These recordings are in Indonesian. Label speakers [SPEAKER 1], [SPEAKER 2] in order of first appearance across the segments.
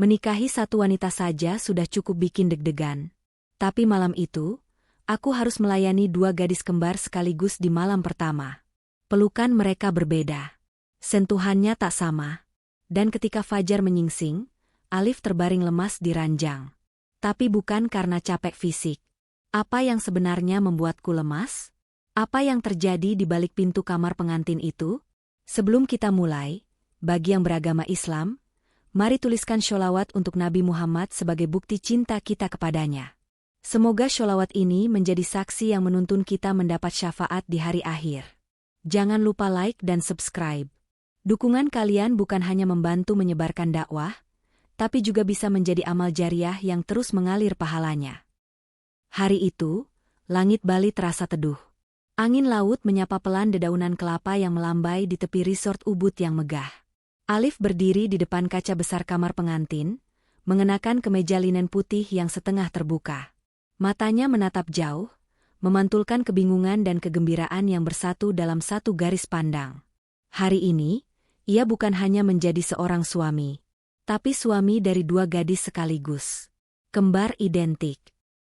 [SPEAKER 1] Menikahi satu wanita saja sudah cukup bikin deg-degan. Tapi malam itu, aku harus melayani dua gadis kembar sekaligus di malam pertama. Pelukan mereka berbeda. Sentuhannya tak sama. Dan ketika fajar menyingsing, Alif terbaring lemas di ranjang. Tapi bukan karena capek fisik. Apa yang sebenarnya membuatku lemas? Apa yang terjadi di balik pintu kamar pengantin itu? Sebelum kita mulai, bagi yang beragama Islam, mari tuliskan sholawat untuk Nabi Muhammad sebagai bukti cinta kita kepadanya. Semoga sholawat ini menjadi saksi yang menuntun kita mendapat syafaat di hari akhir. Jangan lupa like dan subscribe. Dukungan kalian bukan hanya membantu menyebarkan dakwah, tapi juga bisa menjadi amal jariah yang terus mengalir pahalanya. Hari itu, langit Bali terasa teduh. Angin laut menyapa pelan dedaunan kelapa yang melambai di tepi resort Ubud yang megah. Alif berdiri di depan kaca besar kamar pengantin, mengenakan kemeja linen putih yang setengah terbuka. Matanya menatap jauh, memantulkan kebingungan dan kegembiraan yang bersatu dalam satu garis pandang. Hari ini, ia bukan hanya menjadi seorang suami, tapi suami dari dua gadis sekaligus. Kembar identik.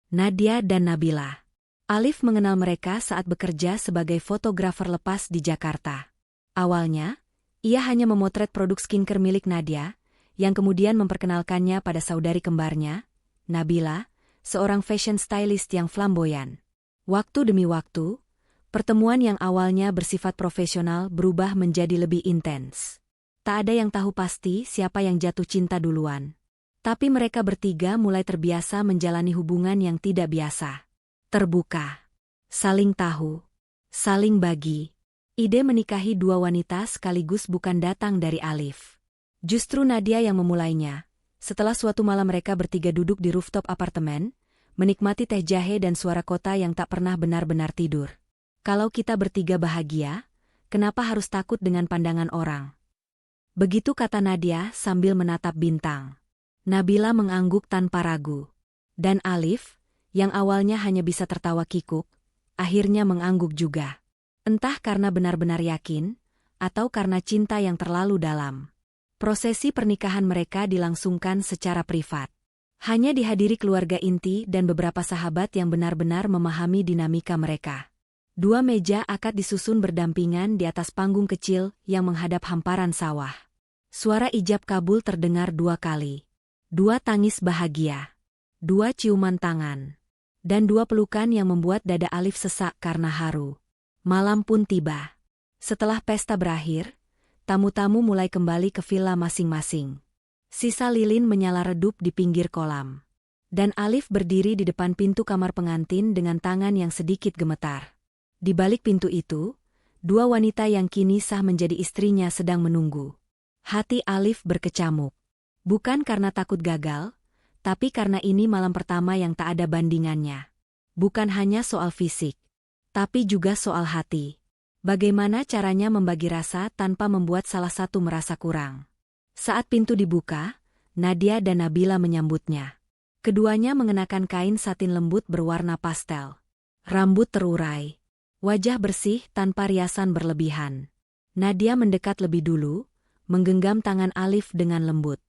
[SPEAKER 1] Nadia dan Nabila. Alif mengenal mereka saat bekerja sebagai fotografer lepas di Jakarta. Awalnya, ia hanya memotret produk skincare milik Nadia, yang kemudian memperkenalkannya pada saudari kembarnya, Nabila, seorang fashion stylist yang flamboyan. Waktu demi waktu, pertemuan yang awalnya bersifat profesional berubah menjadi lebih intens. Tak ada yang tahu pasti siapa yang jatuh cinta duluan. Tapi mereka bertiga mulai terbiasa menjalani hubungan yang tidak biasa. Terbuka. Saling tahu. Saling bagi. Ide menikahi dua wanita sekaligus bukan datang dari Alif. Justru Nadia yang memulainya. Setelah suatu malam mereka bertiga duduk di rooftop apartemen, menikmati teh jahe dan suara kota yang tak pernah benar-benar tidur. Kalau kita bertiga bahagia, kenapa harus takut dengan pandangan orang? Begitu kata Nadia sambil menatap bintang. Nabila mengangguk tanpa ragu. Dan Alif, yang awalnya hanya bisa tertawa kikuk, akhirnya mengangguk juga. Entah karena benar-benar yakin, atau karena cinta yang terlalu dalam. Prosesi pernikahan mereka dilangsungkan secara privat. Hanya dihadiri keluarga inti dan beberapa sahabat yang benar-benar memahami dinamika mereka. Dua meja akad disusun berdampingan di atas panggung kecil yang menghadap hamparan sawah. Suara ijab kabul terdengar dua kali. Dua tangis bahagia, dua ciuman tangan, dan dua pelukan yang membuat dada Alif sesak karena haru. Malam pun tiba. Setelah pesta berakhir, tamu-tamu mulai kembali ke villa masing-masing. Sisa lilin menyala redup di pinggir kolam. Dan Alif berdiri di depan pintu kamar pengantin dengan tangan yang sedikit gemetar. Di balik pintu itu, dua wanita yang kini sah menjadi istrinya sedang menunggu. Hati Alif berkecamuk. Bukan karena takut gagal, tapi karena ini malam pertama yang tak ada bandingannya. Bukan hanya soal fisik, tapi juga soal hati. Bagaimana caranya membagi rasa tanpa membuat salah satu merasa kurang. Saat pintu dibuka, Nadia dan Nabila menyambutnya. Keduanya mengenakan kain satin lembut berwarna pastel. Rambut terurai. Wajah bersih tanpa riasan berlebihan. Nadia mendekat lebih dulu, menggenggam tangan Alif dengan lembut.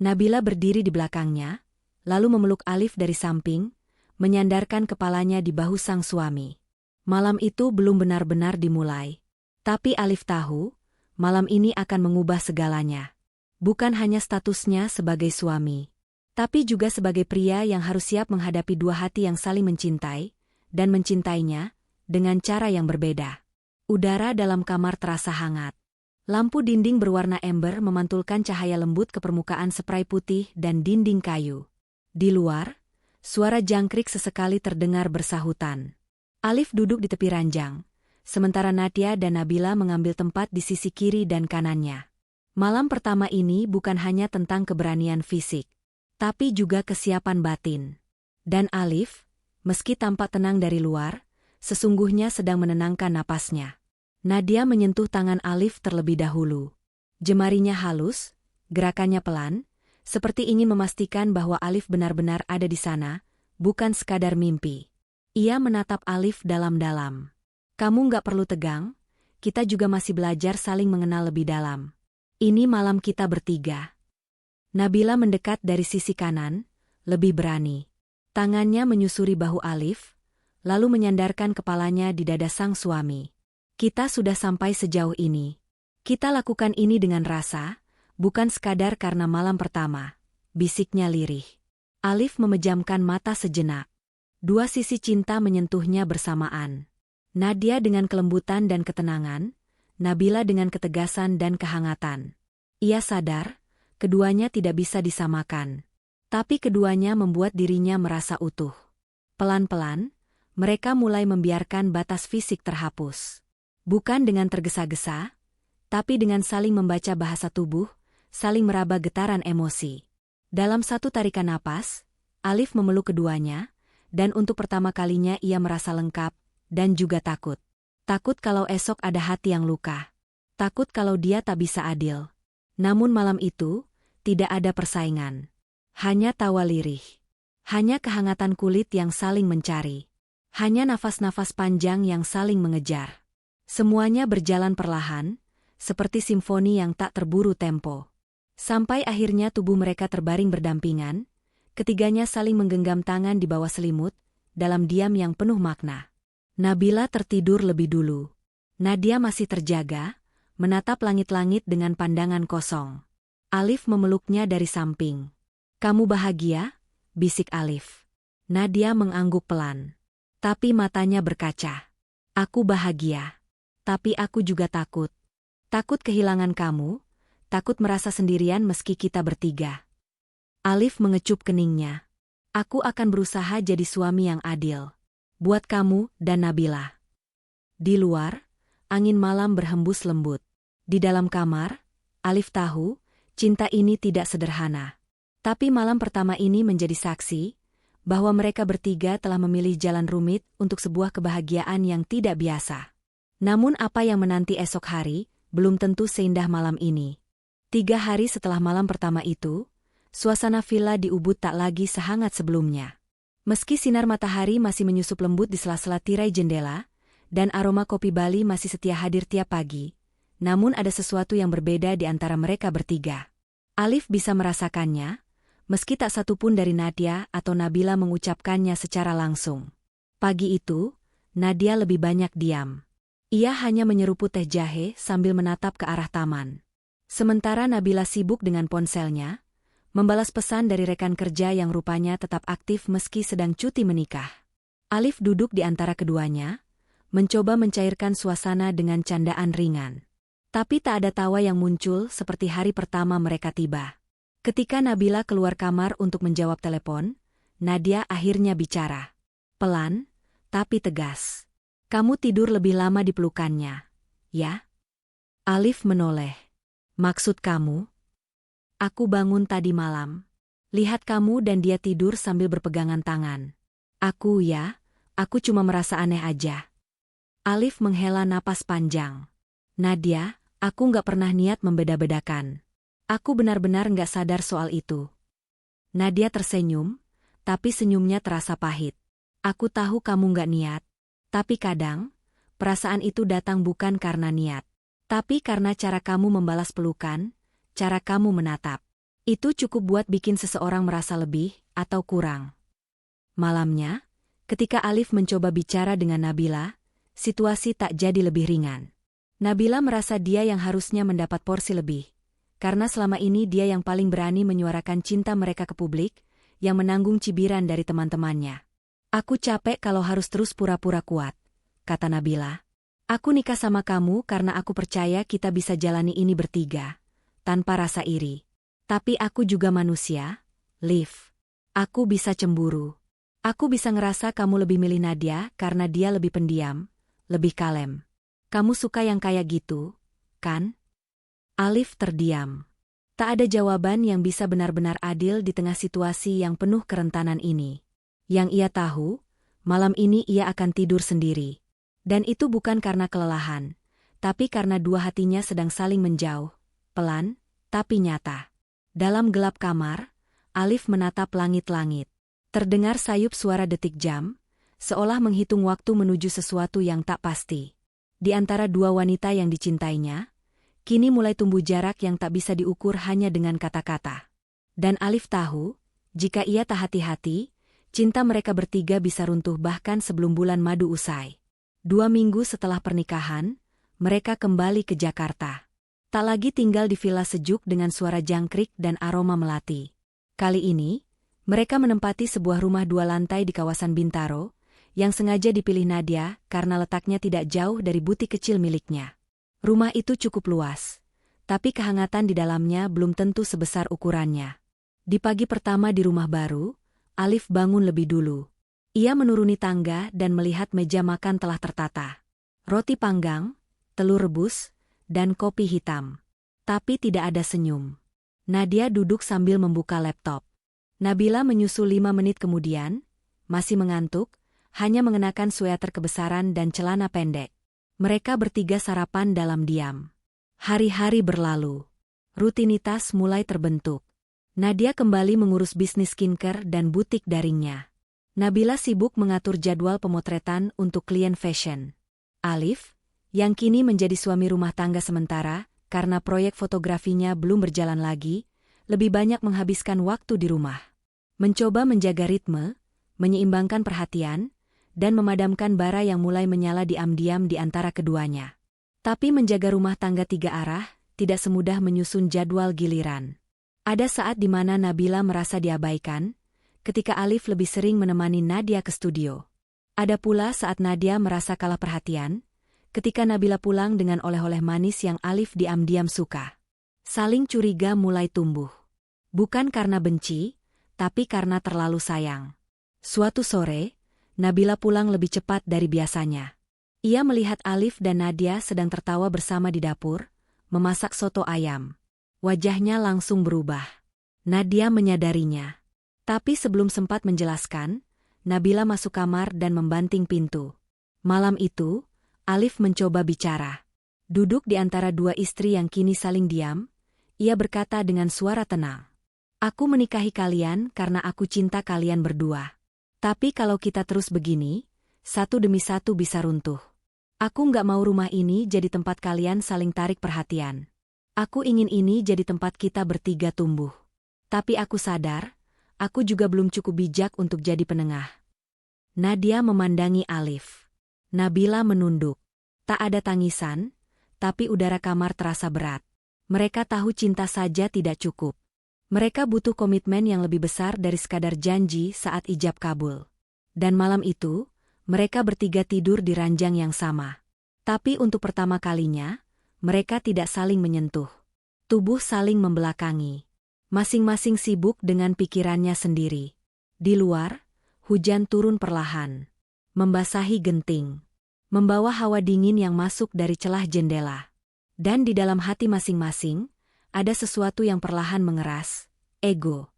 [SPEAKER 1] Nabila berdiri di belakangnya, lalu memeluk Alif dari samping, menyandarkan kepalanya di bahu sang suami. Malam itu belum benar-benar dimulai. Tapi Alif tahu, malam ini akan mengubah segalanya. Bukan hanya statusnya sebagai suami, tapi juga sebagai pria yang harus siap menghadapi dua hati yang saling mencintai, dan mencintainya, dengan cara yang berbeda. Udara dalam kamar terasa hangat. Lampu dinding berwarna ember memantulkan cahaya lembut ke permukaan spray putih dan dinding kayu. Di luar, suara jangkrik sesekali terdengar bersahutan. Alif duduk di tepi ranjang, sementara Nadia dan Nabila mengambil tempat di sisi kiri dan kanannya. Malam pertama ini bukan hanya tentang keberanian fisik, tapi juga kesiapan batin. Dan Alif, meski tampak tenang dari luar, sesungguhnya sedang menenangkan napasnya. Nadia menyentuh tangan Alif terlebih dahulu. Jemarinya halus, gerakannya pelan, seperti ingin memastikan bahwa Alif benar-benar ada di sana, bukan sekadar mimpi. Ia menatap Alif dalam-dalam. Kamu nggak perlu tegang, kita juga masih belajar saling mengenal lebih dalam. Ini malam kita bertiga. Nabila mendekat dari sisi kanan, lebih berani. Tangannya menyusuri bahu Alif, lalu menyandarkan kepalanya di dada sang suami. Kita sudah sampai sejauh ini. Kita lakukan ini dengan rasa, bukan sekadar karena malam pertama, bisiknya lirih. Alif memejamkan mata sejenak. Dua sisi cinta menyentuhnya bersamaan. Nadia dengan kelembutan dan ketenangan, Nabila dengan ketegasan dan kehangatan. Ia sadar, keduanya tidak bisa disamakan. Tapi keduanya membuat dirinya merasa utuh. Pelan-pelan, mereka mulai membiarkan batas fisik terhapus. Bukan dengan tergesa-gesa, tapi dengan saling membaca bahasa tubuh, saling meraba getaran emosi. Dalam satu tarikan napas, Alif memeluk keduanya, dan untuk pertama kalinya ia merasa lengkap, dan juga takut. Takut kalau esok ada hati yang luka. Takut kalau dia tak bisa adil. Namun malam itu, tidak ada persaingan. Hanya tawa lirih. Hanya kehangatan kulit yang saling mencari. Hanya nafas-nafas panjang yang saling mengejar. Semuanya berjalan perlahan, seperti simfoni yang tak terburu tempo. Sampai akhirnya tubuh mereka terbaring berdampingan, ketiganya saling menggenggam tangan di bawah selimut, dalam diam yang penuh makna. Nabila tertidur lebih dulu. Nadia masih terjaga, menatap langit-langit dengan pandangan kosong. Alif memeluknya dari samping. "Kamu bahagia?" bisik Alif. Nadia mengangguk pelan. Tapi matanya berkaca. "Aku bahagia. Tapi aku juga takut. Takut kehilangan kamu, takut merasa sendirian meski kita bertiga." Alif mengecup keningnya. "Aku akan berusaha jadi suami yang adil. Buat kamu dan Nabila." Di luar, angin malam berhembus lembut. Di dalam kamar, Alif tahu, cinta ini tidak sederhana. Tapi malam pertama ini menjadi saksi, bahwa mereka bertiga telah memilih jalan rumit untuk sebuah kebahagiaan yang tidak biasa. Namun apa yang menanti esok hari, belum tentu seindah malam ini. 3 hari setelah malam pertama itu, suasana villa di Ubud tak lagi sehangat sebelumnya. Meski sinar matahari masih menyusup lembut di sela-sela tirai jendela, dan aroma kopi Bali masih setia hadir tiap pagi, namun ada sesuatu yang berbeda di antara mereka bertiga. Alif bisa merasakannya, meski tak satu pun dari Nadia atau Nabila mengucapkannya secara langsung. Pagi itu, Nadia lebih banyak diam. Ia hanya menyeruput teh jahe sambil menatap ke arah taman. Sementara Nabila sibuk dengan ponselnya, membalas pesan dari rekan kerja yang rupanya tetap aktif meski sedang cuti menikah. Alif duduk di antara keduanya, mencoba mencairkan suasana dengan candaan ringan. Tapi tak ada tawa yang muncul seperti hari pertama mereka tiba. Ketika Nabila keluar kamar untuk menjawab telepon, Nadia akhirnya bicara. Pelan, tapi tegas. "Kamu tidur lebih lama di pelukannya, ya?" Alif menoleh. "Maksud kamu?" "Aku bangun tadi malam. Lihat kamu dan dia tidur sambil berpegangan tangan. Aku cuma merasa aneh aja." Alif menghela napas panjang. "Nadia, aku nggak pernah niat membeda-bedakan. Aku benar-benar nggak sadar soal itu." Nadia tersenyum, tapi senyumnya terasa pahit. "Aku tahu kamu nggak niat. Tapi kadang, perasaan itu datang bukan karena niat. Tapi karena cara kamu membalas pelukan, cara kamu menatap. Itu cukup buat bikin seseorang merasa lebih atau kurang." Malamnya, ketika Alif mencoba bicara dengan Nabila, situasi tak jadi lebih ringan. Nabila merasa dia yang harusnya mendapat porsi lebih. Karena selama ini dia yang paling berani menyuarakan cinta mereka ke publik, yang menanggung cibiran dari teman-temannya. "Aku capek kalau harus terus pura-pura kuat," kata Nabila. "Aku nikah sama kamu karena aku percaya kita bisa jalani ini bertiga, tanpa rasa iri. Tapi aku juga manusia, Liv. Aku bisa cemburu. Aku bisa ngerasa kamu lebih milih Nadia karena dia lebih pendiam, lebih kalem. Kamu suka yang kayak gitu, kan?" Alif terdiam. Tak ada jawaban yang bisa benar-benar adil di tengah situasi yang penuh kerentanan ini. Yang ia tahu, malam ini ia akan tidur sendiri. Dan itu bukan karena kelelahan, tapi karena dua hatinya sedang saling menjauh, pelan, tapi nyata. Dalam gelap kamar, Alif menatap langit-langit. Terdengar sayup suara detik jam, seolah menghitung waktu menuju sesuatu yang tak pasti. Di antara dua wanita yang dicintainya, kini mulai tumbuh jarak yang tak bisa diukur hanya dengan kata-kata. Dan Alif tahu, jika ia tak hati-hati, cinta mereka bertiga bisa runtuh bahkan sebelum bulan madu usai. 2 minggu setelah pernikahan, mereka kembali ke Jakarta. Tak lagi tinggal di villa sejuk dengan suara jangkrik dan aroma melati. Kali ini, mereka menempati sebuah rumah 2 lantai di kawasan Bintaro, yang sengaja dipilih Nadia karena letaknya tidak jauh dari butik kecil miliknya. Rumah itu cukup luas, tapi kehangatan di dalamnya belum tentu sebesar ukurannya. Di pagi pertama di rumah baru, Alif bangun lebih dulu. Ia menuruni tangga dan melihat meja makan telah tertata. Roti panggang, telur rebus, dan kopi hitam. Tapi tidak ada senyum. Nadia duduk sambil membuka laptop. Nabila menyusul 5 menit kemudian, masih mengantuk, hanya mengenakan sweater kebesaran dan celana pendek. Mereka bertiga sarapan dalam diam. Hari-hari berlalu. Rutinitas mulai terbentuk. Nadia kembali mengurus bisnis skincare dan butik daringnya. Nabila sibuk mengatur jadwal pemotretan untuk klien fashion. Alif, yang kini menjadi suami rumah tangga sementara, karena proyek fotografinya belum berjalan lagi, lebih banyak menghabiskan waktu di rumah. Mencoba menjaga ritme, menyeimbangkan perhatian, dan memadamkan bara yang mulai menyala diam-diam di antara keduanya. Tapi menjaga rumah tangga 3 arah, tidak semudah menyusun jadwal giliran. Ada saat di mana Nabila merasa diabaikan, ketika Alif lebih sering menemani Nadia ke studio. Ada pula saat Nadia merasa kalah perhatian, ketika Nabila pulang dengan oleh-oleh manis yang Alif diam-diam suka. Saling curiga mulai tumbuh. Bukan karena benci, tapi karena terlalu sayang. Suatu sore, Nabila pulang lebih cepat dari biasanya. Ia melihat Alif dan Nadia sedang tertawa bersama di dapur, memasak soto ayam. Wajahnya langsung berubah. Nadia menyadarinya. Tapi sebelum sempat menjelaskan, Nabila masuk kamar dan membanting pintu. Malam itu, Alif mencoba bicara. Duduk di antara 2 istri yang kini saling diam, ia berkata dengan suara tenang. Aku menikahi kalian karena aku cinta kalian berdua. Tapi kalau kita terus begini, satu demi satu bisa runtuh. Aku nggak mau rumah ini jadi tempat kalian saling tarik perhatian. Aku ingin ini jadi tempat kita bertiga tumbuh. Tapi aku sadar, aku juga belum cukup bijak untuk jadi penengah. Nadia memandangi Alif. Nabila menunduk. Tak ada tangisan, tapi udara kamar terasa berat. Mereka tahu cinta saja tidak cukup. Mereka butuh komitmen yang lebih besar dari sekadar janji saat ijab kabul. Dan malam itu, mereka bertiga tidur di ranjang yang sama. Tapi untuk pertama kalinya, mereka tidak saling menyentuh. Tubuh saling membelakangi. Masing-masing sibuk dengan pikirannya sendiri. Di luar, hujan turun perlahan. Membasahi genting. Membawa hawa dingin yang masuk dari celah jendela. Dan di dalam hati masing-masing, ada sesuatu yang perlahan mengeras, ego.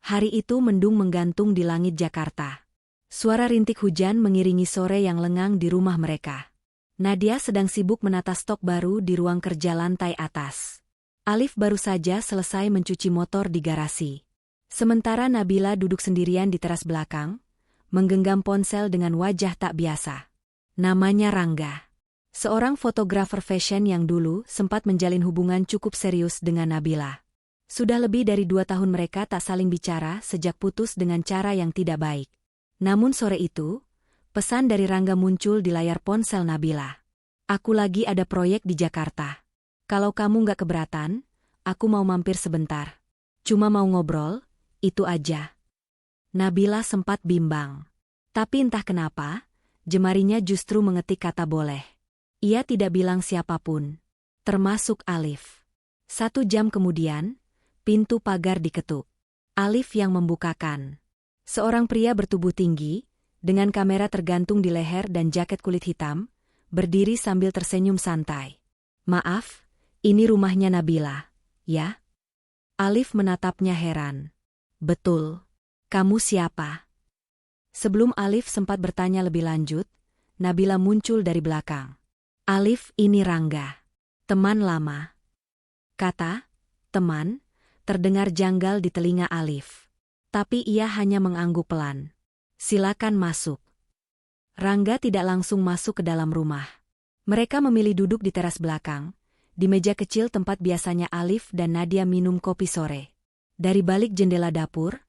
[SPEAKER 1] Hari itu mendung menggantung di langit Jakarta. Suara rintik hujan mengiringi sore yang lengang di rumah mereka. Nadia sedang sibuk menata stok baru di ruang kerja lantai atas. Alif baru saja selesai mencuci motor di garasi. Sementara Nabila duduk sendirian di teras belakang, menggenggam ponsel dengan wajah tak biasa. Namanya Rangga. Seorang fotografer fashion yang dulu sempat menjalin hubungan cukup serius dengan Nabila. Sudah lebih dari 2 tahun mereka tak saling bicara sejak putus dengan cara yang tidak baik. Namun sore itu, pesan dari Rangga muncul di layar ponsel Nabila. Aku lagi ada proyek di Jakarta. Kalau kamu nggak keberatan, aku mau mampir sebentar. Cuma mau ngobrol, itu aja. Nabila sempat bimbang. Tapi entah kenapa, jemarinya justru mengetik kata boleh. Ia tidak bilang siapapun, termasuk Alif. 1 jam kemudian, pintu pagar diketuk. Alif yang membukakan. Seorang pria bertubuh tinggi, dengan kamera tergantung di leher dan jaket kulit hitam, berdiri sambil tersenyum santai. Maaf, ini rumahnya Nabila, ya? Alif menatapnya heran. Betul. Kamu siapa? Sebelum Alif sempat bertanya lebih lanjut, Nabila muncul dari belakang. Alif, ini Rangga. Teman lama. Kata, teman, terdengar janggal di telinga Alif. Tapi ia hanya mengangguk pelan. Silakan masuk. Rangga tidak langsung masuk ke dalam rumah. Mereka memilih duduk di teras belakang, di meja kecil tempat biasanya Alif dan Nadia minum kopi sore. Dari balik jendela dapur,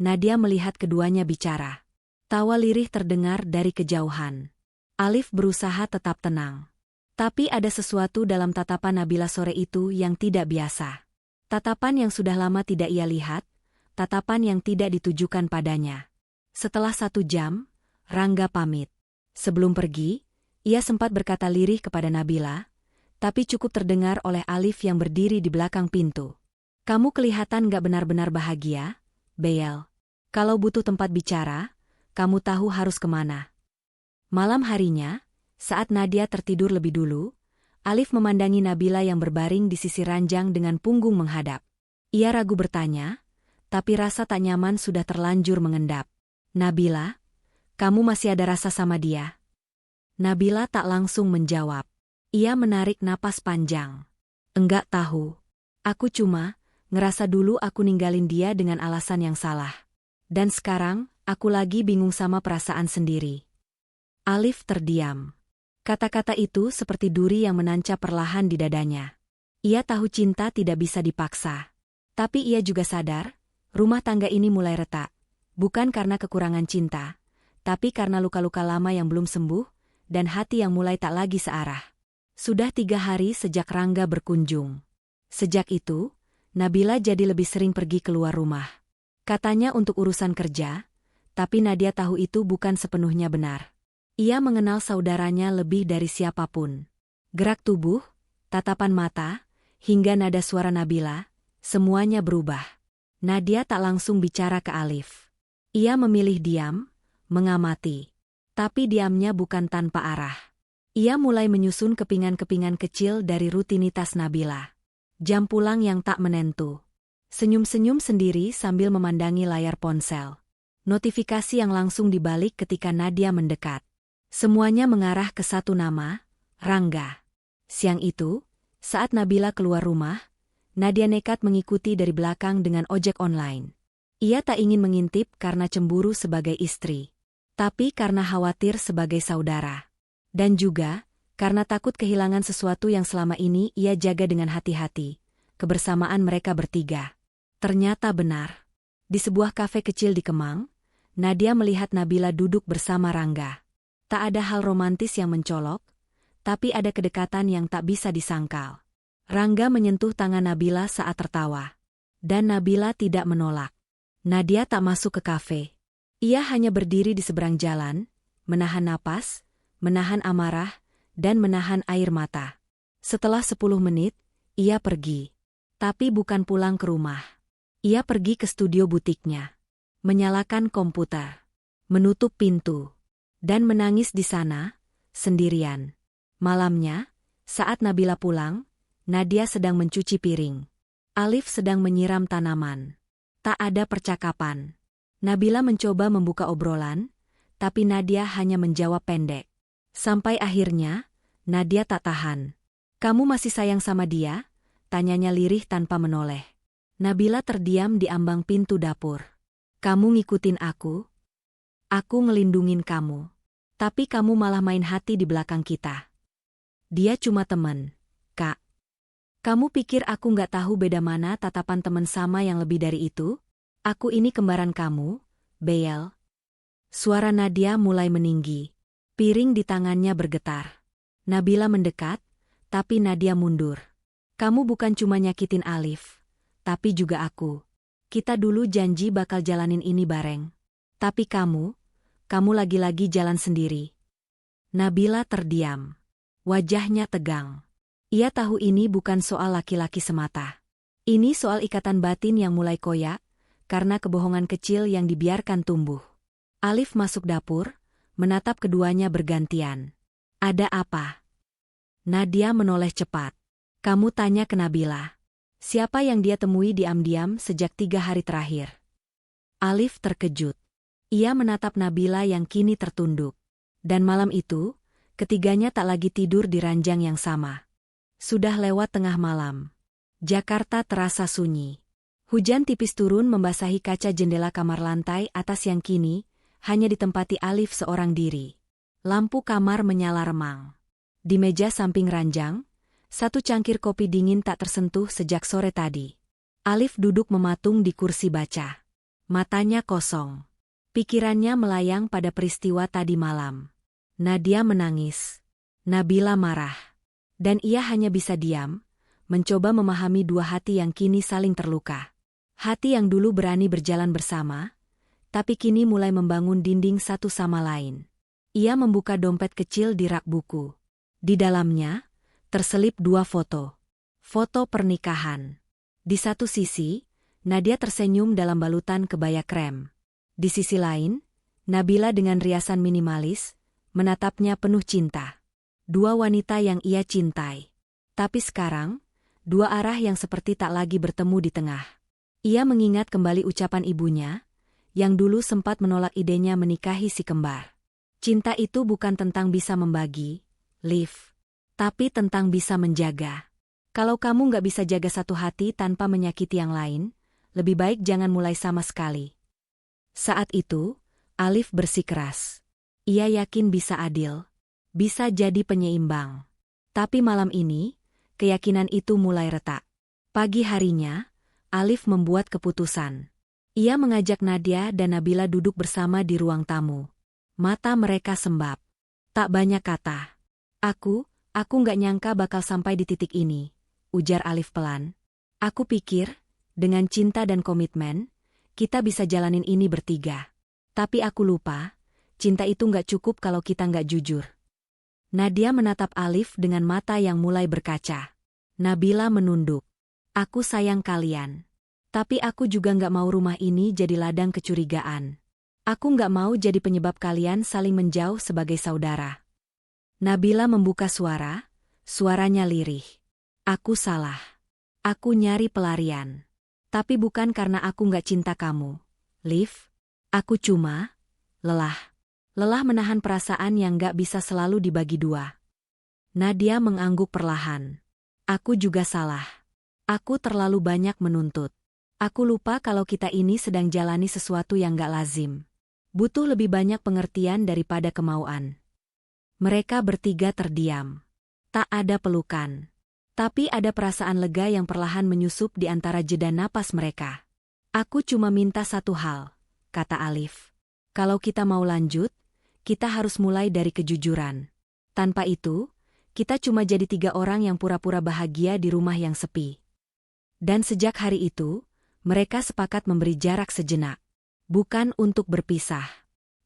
[SPEAKER 1] Nadia melihat keduanya bicara. Tawa lirih terdengar dari kejauhan. Alif berusaha tetap tenang. Tapi ada sesuatu dalam tatapan Nabila sore itu yang tidak biasa. Tatapan yang sudah lama tidak ia lihat, tatapan yang tidak ditujukan padanya. Setelah 1 jam, Rangga pamit. Sebelum pergi, ia sempat berkata lirih kepada Nabila, tapi cukup terdengar oleh Alif yang berdiri di belakang pintu. Kamu kelihatan gak benar-benar bahagia, Beyel. Kalau butuh tempat bicara, kamu tahu harus kemana. Malam harinya, saat Nadia tertidur lebih dulu, Alif memandangi Nabila yang berbaring di sisi ranjang dengan punggung menghadap. Ia ragu bertanya, tapi rasa tak nyaman sudah terlanjur mengendap. Nabila, kamu masih ada rasa sama dia? Nabila tak langsung menjawab. Ia menarik napas panjang. Enggak tahu. Aku cuma ngerasa dulu aku ninggalin dia dengan alasan yang salah. Dan sekarang, aku lagi bingung sama perasaan sendiri. Alif terdiam. Kata-kata itu seperti duri yang menancap perlahan di dadanya. Ia tahu cinta tidak bisa dipaksa. Tapi ia juga sadar, rumah tangga ini mulai retak. Bukan karena kekurangan cinta, tapi karena luka-luka lama yang belum sembuh, dan hati yang mulai tak lagi searah. Sudah 3 hari sejak Rangga berkunjung. Sejak itu, Nabila jadi lebih sering pergi keluar rumah. Katanya untuk urusan kerja, tapi Nadia tahu itu bukan sepenuhnya benar. Ia mengenal saudaranya lebih dari siapapun. Gerak tubuh, tatapan mata, hingga nada suara Nabila, semuanya berubah. Nadia tak langsung bicara ke Alif. Ia memilih diam, mengamati. Tapi diamnya bukan tanpa arah. Ia mulai menyusun kepingan-kepingan kecil dari rutinitas Nabila. Jam pulang yang tak menentu. Senyum-senyum sendiri sambil memandangi layar ponsel. Notifikasi yang langsung dibalik ketika Nadia mendekat. Semuanya mengarah ke satu nama, Rangga. Siang itu, saat Nabila keluar rumah, Nadia nekat mengikuti dari belakang dengan ojek online. Ia tak ingin mengintip karena cemburu sebagai istri, tapi karena khawatir sebagai saudara. Dan juga, karena takut kehilangan sesuatu yang selama ini ia jaga dengan hati-hati, kebersamaan mereka bertiga. Ternyata benar. Di sebuah kafe kecil di Kemang, Nadia melihat Nabila duduk bersama Rangga. Tak ada hal romantis yang mencolok, tapi ada kedekatan yang tak bisa disangkal. Rangga menyentuh tangan Nabila saat tertawa. Dan Nabila tidak menolak. Nadia tak masuk ke kafe. Ia hanya berdiri di seberang jalan, menahan napas, menahan amarah, dan menahan air mata. Setelah 10 menit, ia pergi. Tapi bukan pulang ke rumah. Ia pergi ke studio butiknya. Menyalakan komputer. Menutup pintu. Dan menangis di sana, sendirian. Malamnya, saat Nabila pulang, Nadia sedang mencuci piring. Alif sedang menyiram tanaman. Tak ada percakapan. Nabila mencoba membuka obrolan, tapi Nadia hanya menjawab pendek. Sampai akhirnya, Nadia tak tahan. Kamu masih sayang sama dia? Tanyanya lirih tanpa menoleh. Nabila terdiam di ambang pintu dapur. Kamu ngikutin aku? Aku ngelindungin kamu. Tapi kamu malah main hati di belakang kita. Dia cuma teman, Kak. Kamu pikir aku nggak tahu beda mana tatapan teman sama yang lebih dari itu? Aku ini kembaran kamu, Beyel. Suara Nadia mulai meninggi. Piring di tangannya bergetar. Nabila mendekat, tapi Nadia mundur. Kamu bukan cuma nyakitin Alif, tapi juga aku. Kita dulu janji bakal jalanin ini bareng. Tapi kamu lagi-lagi jalan sendiri. Nabila terdiam. Wajahnya tegang. Ia tahu ini bukan soal laki-laki semata. Ini soal ikatan batin yang mulai koyak, karena kebohongan kecil yang dibiarkan tumbuh. Alif masuk dapur, menatap keduanya bergantian. Ada apa? Nadia menoleh cepat. Kamu tanya ke Nabila. Siapa yang dia temui diam-diam sejak 3 hari terakhir? Alif terkejut. Ia menatap Nabila yang kini tertunduk. Dan malam itu, ketiganya tak lagi tidur di ranjang yang sama. Sudah lewat tengah malam. Jakarta terasa sunyi. Hujan tipis turun membasahi kaca jendela kamar lantai atas yang kini hanya ditempati Alif seorang diri. Lampu kamar menyala remang. Di meja samping ranjang, satu cangkir kopi dingin tak tersentuh sejak sore tadi. Alif duduk mematung di kursi baca. Matanya kosong. Pikirannya melayang pada peristiwa tadi malam. Nadia menangis. Nabila marah. Dan ia hanya bisa diam, mencoba memahami dua hati yang kini saling terluka. Hati yang dulu berani berjalan bersama, tapi kini mulai membangun dinding satu sama lain. Ia membuka dompet kecil di rak buku. Di dalamnya, terselip dua foto. Foto pernikahan. Di satu sisi, Nadia tersenyum dalam balutan kebaya krem. Di sisi lain, Nabila dengan riasan minimalis, menatapnya penuh cinta. Dua wanita yang ia cintai. Tapi sekarang, dua arah yang seperti tak lagi bertemu di tengah. Ia mengingat kembali ucapan ibunya, yang dulu sempat menolak idenya menikahi si kembar. Cinta itu bukan tentang bisa membagi, Liv, tapi tentang bisa menjaga. Kalau kamu nggak bisa jaga satu hati tanpa menyakiti yang lain, lebih baik jangan mulai sama sekali. Saat itu, Alif bersikeras. Ia yakin bisa adil, bisa jadi penyeimbang. Tapi malam ini, keyakinan itu mulai retak. Pagi harinya, Alif membuat keputusan. Ia mengajak Nadia dan Nabila duduk bersama di ruang tamu. Mata mereka sembab. Tak banyak kata. Aku nggak nyangka bakal sampai di titik ini, ujar Alif pelan. Aku pikir, dengan cinta dan komitmen, kita bisa jalanin ini bertiga. Tapi aku lupa, cinta itu nggak cukup kalau kita nggak jujur. Nadia menatap Alif dengan mata yang mulai berkaca. Nabila menunduk. Aku sayang kalian. Tapi aku juga nggak mau rumah ini jadi ladang kecurigaan. Aku nggak mau jadi penyebab kalian saling menjauh sebagai saudara. Nabila membuka suara, suaranya lirih. Aku salah. Aku nyari pelarian. Tapi bukan karena aku nggak cinta kamu, Liv. Aku cuma lelah. Lelah menahan perasaan yang nggak bisa selalu dibagi dua. Nadia mengangguk perlahan. Aku juga salah. Aku terlalu banyak menuntut. Aku lupa kalau kita ini sedang jalani sesuatu yang nggak lazim. Butuh lebih banyak pengertian daripada kemauan. Mereka bertiga terdiam. Tak ada pelukan. Tapi ada perasaan lega yang perlahan menyusup di antara jeda napas mereka. Aku cuma minta satu hal, kata Alif. Kalau kita mau lanjut, kita harus mulai dari kejujuran. Tanpa itu, kita cuma jadi tiga orang yang pura-pura bahagia di rumah yang sepi. Dan sejak hari itu, mereka sepakat memberi jarak sejenak. Bukan untuk berpisah,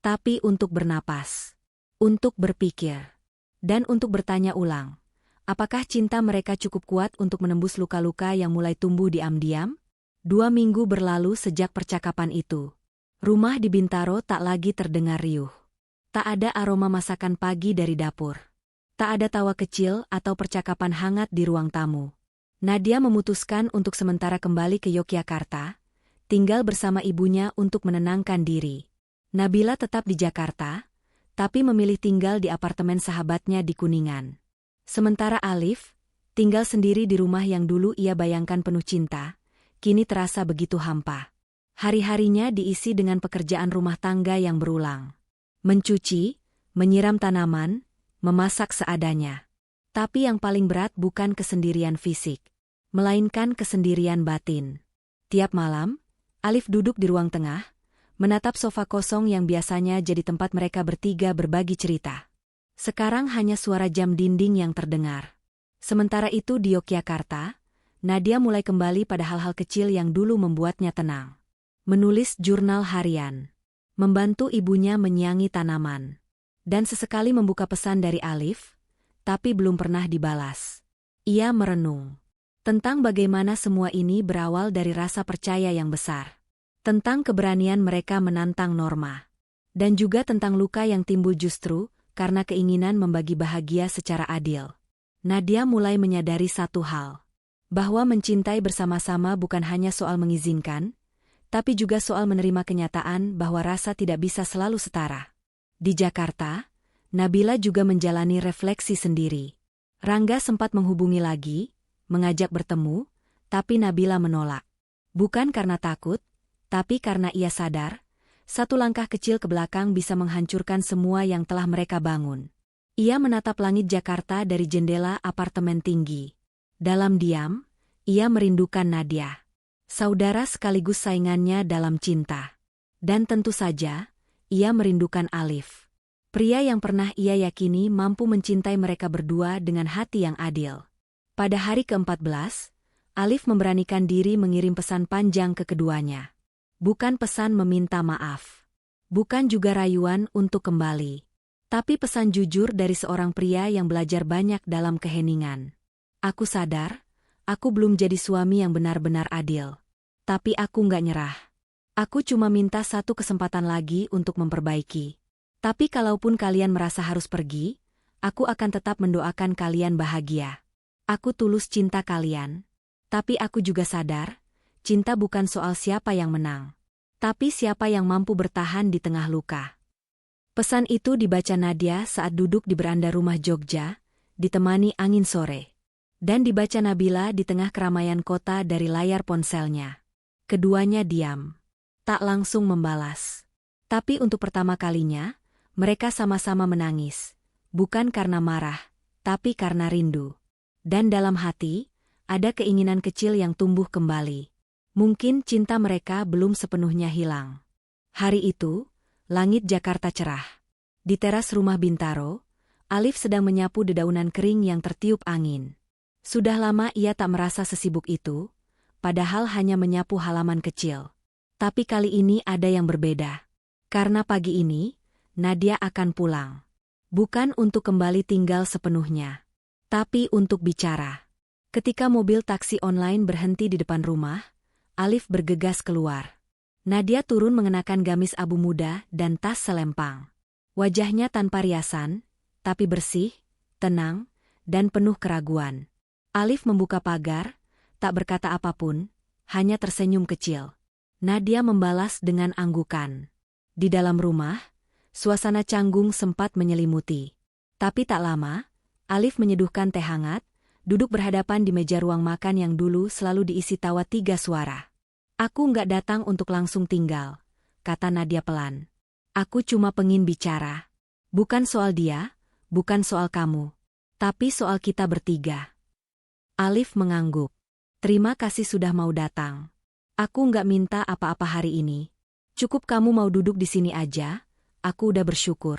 [SPEAKER 1] tapi untuk bernapas. Untuk berpikir. Dan untuk bertanya ulang. Apakah cinta mereka cukup kuat untuk menembus luka-luka yang mulai tumbuh diam-diam? 2 minggu berlalu sejak percakapan itu. Rumah di Bintaro tak lagi terdengar riuh. Tak ada aroma masakan pagi dari dapur. Tak ada tawa kecil atau percakapan hangat di ruang tamu. Nadia memutuskan untuk sementara kembali ke Yogyakarta, tinggal bersama ibunya untuk menenangkan diri. Nabila tetap di Jakarta, tapi memilih tinggal di apartemen sahabatnya di Kuningan. Sementara Alif, tinggal sendiri di rumah yang dulu ia bayangkan penuh cinta, kini terasa begitu hampa. Hari-harinya diisi dengan pekerjaan rumah tangga yang berulang. Mencuci, menyiram tanaman, memasak seadanya. Tapi yang paling berat bukan kesendirian fisik, melainkan kesendirian batin. Tiap malam, Alif duduk di ruang tengah, menatap sofa kosong yang biasanya jadi tempat mereka bertiga berbagi cerita. Sekarang hanya suara jam dinding yang terdengar. Sementara itu di Yogyakarta, Nadia mulai kembali pada hal-hal kecil yang dulu membuatnya tenang. Menulis jurnal harian, membantu ibunya menyiangi tanaman, dan sesekali membuka pesan dari Alif, tapi belum pernah dibalas. Ia merenung tentang bagaimana semua ini berawal dari rasa percaya yang besar, tentang keberanian mereka menantang norma, dan juga tentang luka yang timbul justru karena keinginan membagi bahagia secara adil. Nadia mulai menyadari satu hal, bahwa mencintai bersama-sama bukan hanya soal mengizinkan, tapi juga soal menerima kenyataan bahwa rasa tidak bisa selalu setara. Di Jakarta, Nabila juga menjalani refleksi sendiri. Rangga sempat menghubungi lagi, mengajak bertemu, tapi Nabila menolak. Bukan karena takut, tapi karena ia sadar, satu langkah kecil ke belakang bisa menghancurkan semua yang telah mereka bangun. Ia menatap langit Jakarta dari jendela apartemen tinggi. Dalam diam, ia merindukan Nadia. Saudara sekaligus saingannya dalam cinta. Dan tentu saja, ia merindukan Alif. Pria yang pernah ia yakini mampu mencintai mereka berdua dengan hati yang adil. Pada hari ke-14, Alif memberanikan diri mengirim pesan panjang ke keduanya. Bukan pesan meminta maaf. Bukan juga rayuan untuk kembali. Tapi pesan jujur dari seorang pria yang belajar banyak dalam keheningan. Aku sadar, aku belum jadi suami yang benar-benar adil. Tapi aku nggak nyerah. Aku cuma minta satu kesempatan lagi untuk memperbaiki. Tapi kalaupun kalian merasa harus pergi, aku akan tetap mendoakan kalian bahagia. Aku tulus cinta kalian. Tapi aku juga sadar, cinta bukan soal siapa yang menang. Tapi siapa yang mampu bertahan di tengah luka. Pesan itu dibaca Nadia saat duduk di beranda rumah Jogja, ditemani angin sore. Dan dibaca Nabila di tengah keramaian kota dari layar ponselnya. Keduanya diam. Tak langsung membalas. Tapi untuk pertama kalinya, mereka sama-sama menangis. Bukan karena marah, tapi karena rindu. Dan dalam hati, ada keinginan kecil yang tumbuh kembali. Mungkin cinta mereka belum sepenuhnya hilang. Hari itu, langit Jakarta cerah. Di teras rumah Bintaro, Alif sedang menyapu dedaunan kering yang tertiup angin. Sudah lama ia tak merasa sesibuk itu, padahal hanya menyapu halaman kecil. Tapi kali ini ada yang berbeda. Karena pagi ini, Nadia akan pulang. Bukan untuk kembali tinggal sepenuhnya, tapi untuk bicara. Ketika mobil taksi online berhenti di depan rumah, Alif bergegas keluar. Nadia turun mengenakan gamis abu muda dan tas selempang. Wajahnya tanpa riasan, tapi bersih, tenang, dan penuh keraguan. Alif membuka pagar, tak berkata apapun, hanya tersenyum kecil. Nadia membalas dengan anggukan. Di dalam rumah, suasana canggung sempat menyelimuti. Tapi tak lama, Alif menyeduhkan teh hangat, duduk berhadapan di meja ruang makan yang dulu selalu diisi tawa 3 suara. Aku nggak datang untuk langsung tinggal, kata Nadia pelan. Aku cuma pengin bicara. Bukan soal dia, bukan soal kamu, tapi soal kita bertiga. Alif mengangguk. Terima kasih sudah mau datang. Aku nggak minta apa-apa hari ini. Cukup kamu mau duduk di sini aja, aku udah bersyukur.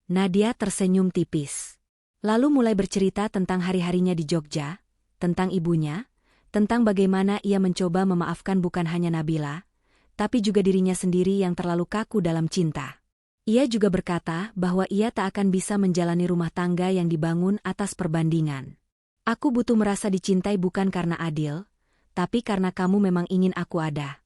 [SPEAKER 1] Nadia tersenyum tipis. Lalu mulai bercerita tentang hari-harinya di Jogja, tentang ibunya, tentang bagaimana ia mencoba memaafkan bukan hanya Nabila, tapi juga dirinya sendiri yang terlalu kaku dalam cinta. Ia juga berkata bahwa ia tak akan bisa menjalani rumah tangga yang dibangun atas perbandingan. Aku butuh merasa dicintai bukan karena adil, tapi karena kamu memang ingin aku ada.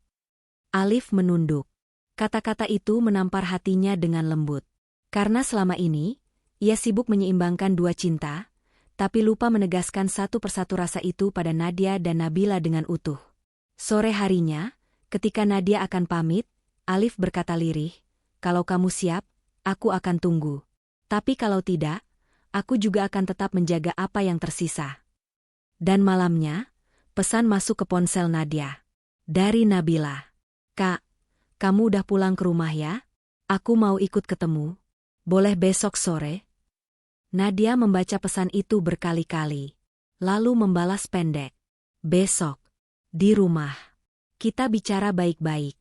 [SPEAKER 1] Alif menunduk. Kata-kata itu menampar hatinya dengan lembut. Karena selama ini, ia sibuk menyeimbangkan dua cinta, tapi lupa menegaskan satu persatu rasa itu pada Nadia dan Nabila dengan utuh. Sore harinya, ketika Nadia akan pamit, Alif berkata lirih, kalau kamu siap, aku akan tunggu. Tapi kalau tidak, aku juga akan tetap menjaga apa yang tersisa. Dan malamnya, pesan masuk ke ponsel Nadia. Dari Nabila. Kak, kamu udah pulang ke rumah ya? Aku mau ikut ketemu. Boleh besok sore? Nadia membaca pesan itu berkali-kali. Lalu membalas pendek. Besok. Di rumah. Kita bicara baik-baik.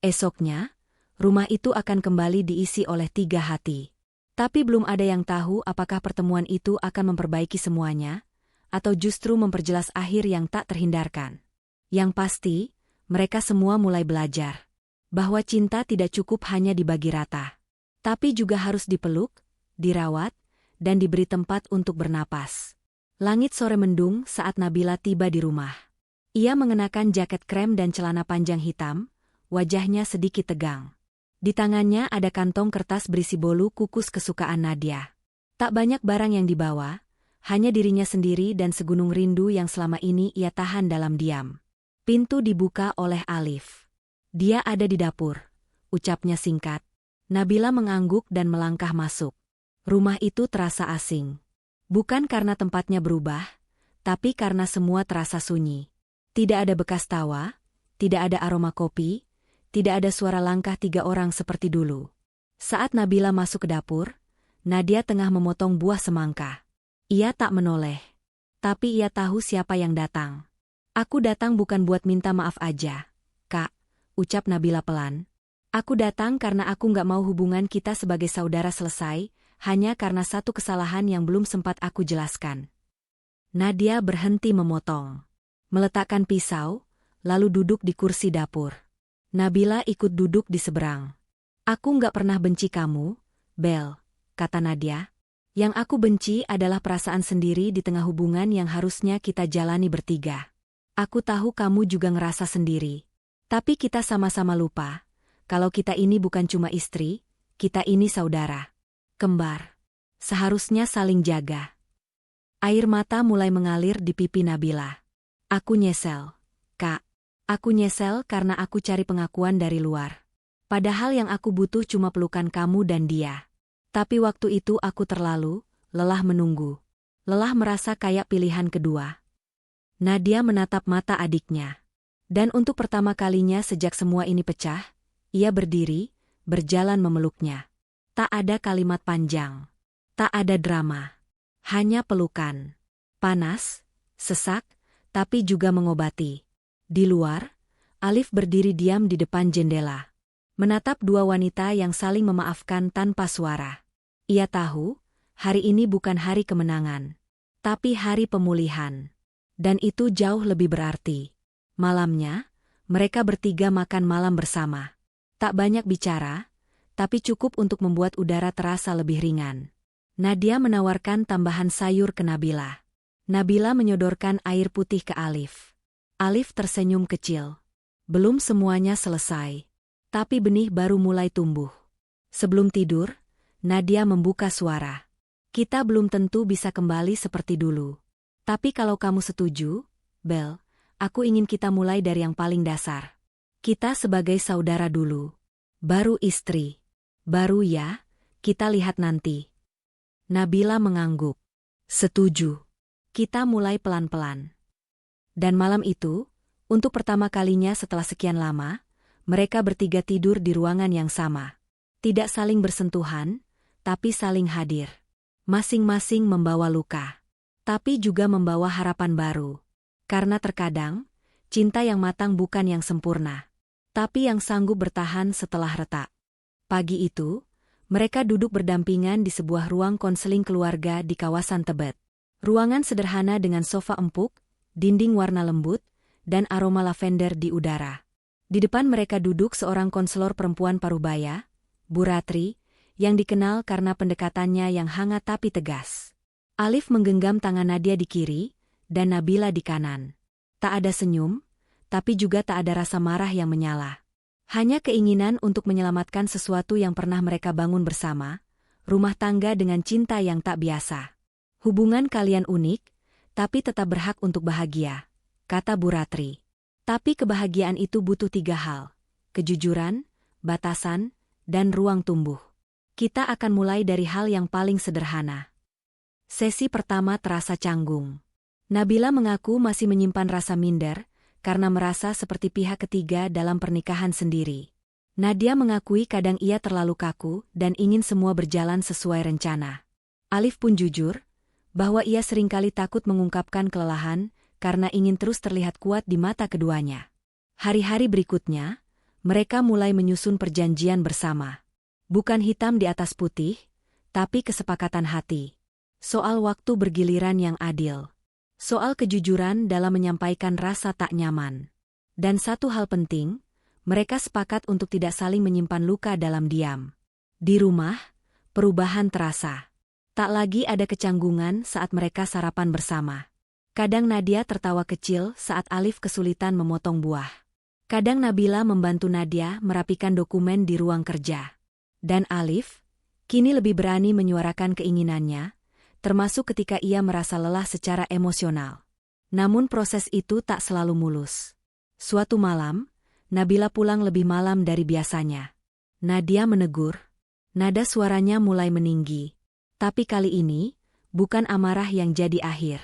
[SPEAKER 1] Esoknya, rumah itu akan kembali diisi oleh 3 hati. Tapi belum ada yang tahu apakah pertemuan itu akan memperbaiki semuanya, atau justru memperjelas akhir yang tak terhindarkan. Yang pasti, mereka semua mulai belajar. Bahwa cinta tidak cukup hanya dibagi rata. Tapi juga harus dipeluk, dirawat, dan diberi tempat untuk bernapas. Langit sore mendung saat Nabila tiba di rumah. Ia mengenakan jaket krem dan celana panjang hitam, wajahnya sedikit tegang. Di tangannya ada kantong kertas berisi bolu kukus kesukaan Nadia. Tak banyak barang yang dibawa, hanya dirinya sendiri dan segunung rindu yang selama ini ia tahan dalam diam. Pintu dibuka oleh Alif. Dia ada di dapur, ucapnya singkat. Nabila mengangguk dan melangkah masuk. Rumah itu terasa asing. Bukan karena tempatnya berubah, tapi karena semua terasa sunyi. Tidak ada bekas tawa, tidak ada aroma kopi, tidak ada suara langkah 3 orang seperti dulu. Saat Nabila masuk ke dapur, Nadia tengah memotong buah semangka. Ia tak menoleh. Tapi ia tahu siapa yang datang. Aku datang bukan buat minta maaf aja, Kak, ucap Nabila pelan. Aku datang karena aku nggak mau hubungan kita sebagai saudara selesai, hanya karena satu kesalahan yang belum sempat aku jelaskan. Nadia berhenti memotong. Meletakkan pisau, lalu duduk di kursi dapur. Nabila ikut duduk di seberang. Aku nggak pernah benci kamu, Bel, kata Nadia. Yang aku benci adalah perasaan sendiri di tengah hubungan yang harusnya kita jalani bertiga. Aku tahu kamu juga ngerasa sendiri. Tapi kita sama-sama lupa. Kalau kita ini bukan cuma istri, kita ini saudara. Kembar. Seharusnya saling jaga. Air mata mulai mengalir di pipi Nabila. Aku nyesel, Kak. Aku nyesel karena aku cari pengakuan dari luar. Padahal yang aku butuh cuma pelukan kamu dan dia. Tapi waktu itu aku terlalu lelah menunggu. Lelah merasa kayak pilihan kedua. Nadia menatap mata adiknya. Dan untuk pertama kalinya sejak semua ini pecah, ia berdiri, berjalan memeluknya. Tak ada kalimat panjang. Tak ada drama. Hanya pelukan. Panas, sesak, tapi juga mengobati. Di luar, Alif berdiri diam di depan jendela. Menatap dua wanita yang saling memaafkan tanpa suara. Ia tahu, hari ini bukan hari kemenangan. Tapi hari pemulihan. Dan itu jauh lebih berarti. Malamnya, mereka bertiga makan malam bersama. Tak banyak bicara, tapi cukup untuk membuat udara terasa lebih ringan. Nadia menawarkan tambahan sayur ke Nabila. Nabila menyodorkan air putih ke Alif. Alif tersenyum kecil. Belum semuanya selesai. Tapi benih baru mulai tumbuh. Sebelum tidur, Nadia membuka suara. Kita belum tentu bisa kembali seperti dulu. Tapi kalau kamu setuju, Bel, aku ingin kita mulai dari yang paling dasar. Kita sebagai saudara dulu. Baru istri. Baru ya, kita lihat nanti. Nabila mengangguk. Setuju. Kita mulai pelan-pelan. Dan malam itu, untuk pertama kalinya setelah sekian lama, mereka bertiga tidur di ruangan yang sama. Tidak saling bersentuhan, tapi saling hadir. Masing-masing membawa luka. Tapi juga membawa harapan baru. Karena terkadang, cinta yang matang bukan yang sempurna. Tapi yang sanggup bertahan setelah retak. Pagi itu, mereka duduk berdampingan di sebuah ruang konseling keluarga di kawasan Tebet. Ruangan sederhana dengan sofa empuk, dinding warna lembut, dan aroma lavender di udara. Di depan mereka duduk seorang konselor perempuan parubaya, Bu Ratri, yang dikenal karena pendekatannya yang hangat tapi tegas. Alif menggenggam tangan Nadia di kiri, dan Nabila di kanan. Tak ada senyum, tapi juga tak ada rasa marah yang menyala. Hanya keinginan untuk menyelamatkan sesuatu yang pernah mereka bangun bersama, rumah tangga dengan cinta yang tak biasa. Hubungan kalian unik, tapi tetap berhak untuk bahagia, kata Bu Ratri. Tapi kebahagiaan itu butuh 3 hal, kejujuran, batasan, dan ruang tumbuh. Kita akan mulai dari hal yang paling sederhana. Sesi pertama terasa canggung. Nabila mengaku masih menyimpan rasa minder, karena merasa seperti pihak ketiga dalam pernikahan sendiri. Nadia mengakui kadang ia terlalu kaku dan ingin semua berjalan sesuai rencana. Alif pun jujur, bahwa ia seringkali takut mengungkapkan kelelahan, karena ingin terus terlihat kuat di mata keduanya. Hari-hari berikutnya, mereka mulai menyusun perjanjian bersama. Bukan hitam di atas putih, tapi kesepakatan hati. Soal waktu bergiliran yang adil. Soal kejujuran dalam menyampaikan rasa tak nyaman. Dan satu hal penting, mereka sepakat untuk tidak saling menyimpan luka dalam diam. Di rumah, perubahan terasa. Tak lagi ada kecanggungan saat mereka sarapan bersama. Kadang Nadia tertawa kecil saat Alif kesulitan memotong buah. Kadang Nabila membantu Nadia merapikan dokumen di ruang kerja. Dan Alif, kini lebih berani menyuarakan keinginannya, termasuk ketika ia merasa lelah secara emosional. Namun proses itu tak selalu mulus. Suatu malam, Nabila pulang lebih malam dari biasanya. Nadia menegur. Nada suaranya mulai meninggi. Tapi kali ini, bukan amarah yang jadi akhir.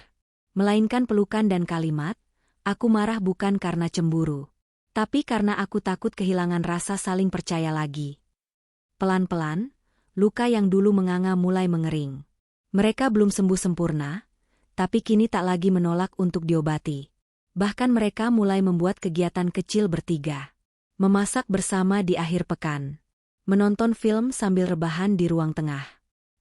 [SPEAKER 1] Melainkan pelukan dan kalimat, aku marah bukan karena cemburu. Tapi karena aku takut kehilangan rasa saling percaya lagi. Pelan-pelan, luka yang dulu menganga mulai mengering. Mereka belum sembuh sempurna, tapi kini tak lagi menolak untuk diobati. Bahkan mereka mulai membuat kegiatan kecil bertiga. Memasak bersama di akhir pekan. Menonton film sambil rebahan di ruang tengah.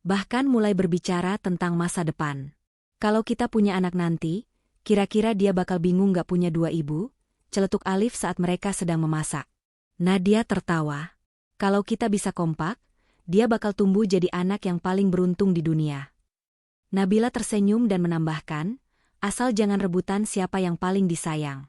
[SPEAKER 1] Bahkan mulai berbicara tentang masa depan. Kalau kita punya anak nanti, kira-kira dia bakal bingung gak punya dua ibu? Celetuk Alif saat mereka sedang memasak. Nadia tertawa. Kalau kita bisa kompak, dia bakal tumbuh jadi anak yang paling beruntung di dunia. Nabila tersenyum dan menambahkan, asal jangan rebutan siapa yang paling disayang.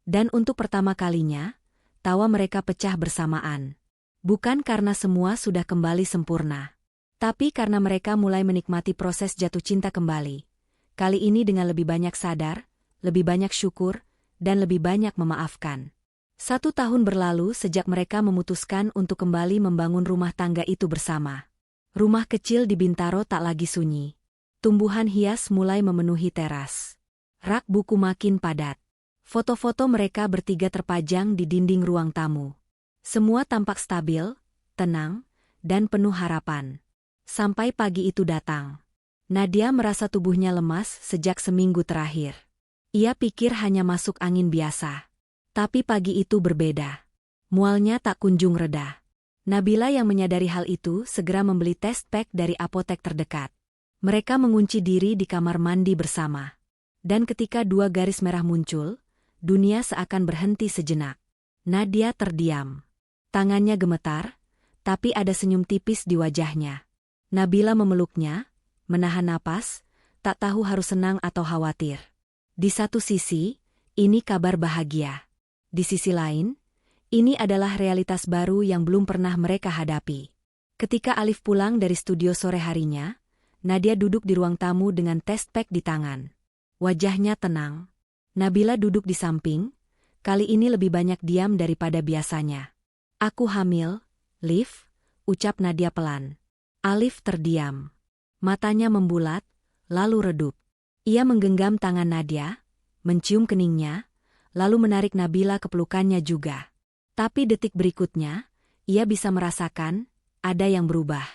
[SPEAKER 1] Dan untuk pertama kalinya, tawa mereka pecah bersamaan. Bukan karena semua sudah kembali sempurna, tapi karena mereka mulai menikmati proses jatuh cinta kembali. Kali ini dengan lebih banyak sadar, lebih banyak syukur, dan lebih banyak memaafkan. 1 tahun berlalu sejak mereka memutuskan untuk kembali membangun rumah tangga itu bersama. Rumah kecil di Bintaro tak lagi sunyi. Tumbuhan hias mulai memenuhi teras. Rak buku makin padat. Foto-foto mereka bertiga terpajang di dinding ruang tamu. Semua tampak stabil, tenang, dan penuh harapan. Sampai pagi itu datang. Nadia merasa tubuhnya lemas sejak seminggu terakhir. Ia pikir hanya masuk angin biasa. Tapi pagi itu berbeda. Mualnya tak kunjung reda. Nabila yang menyadari hal itu segera membeli test pack dari apotek terdekat. Mereka mengunci diri di kamar mandi bersama. Dan ketika 2 garis merah muncul, dunia seakan berhenti sejenak. Nadia terdiam. Tangannya gemetar, tapi ada senyum tipis di wajahnya. Nabila memeluknya, menahan napas, tak tahu harus senang atau khawatir. Di satu sisi, ini kabar bahagia. Di sisi lain, ini adalah realitas baru yang belum pernah mereka hadapi. Ketika Alif pulang dari studio sore harinya, Nadia duduk di ruang tamu dengan test pack di tangan. Wajahnya tenang. Nabila duduk di samping, kali ini lebih banyak diam daripada biasanya. Aku hamil, Liv, ucap Nadia pelan. Alif terdiam. Matanya membulat, lalu redup. Ia menggenggam tangan Nadia, mencium keningnya, lalu menarik Nabila ke pelukannya juga. Tapi detik berikutnya, ia bisa merasakan, ada yang berubah.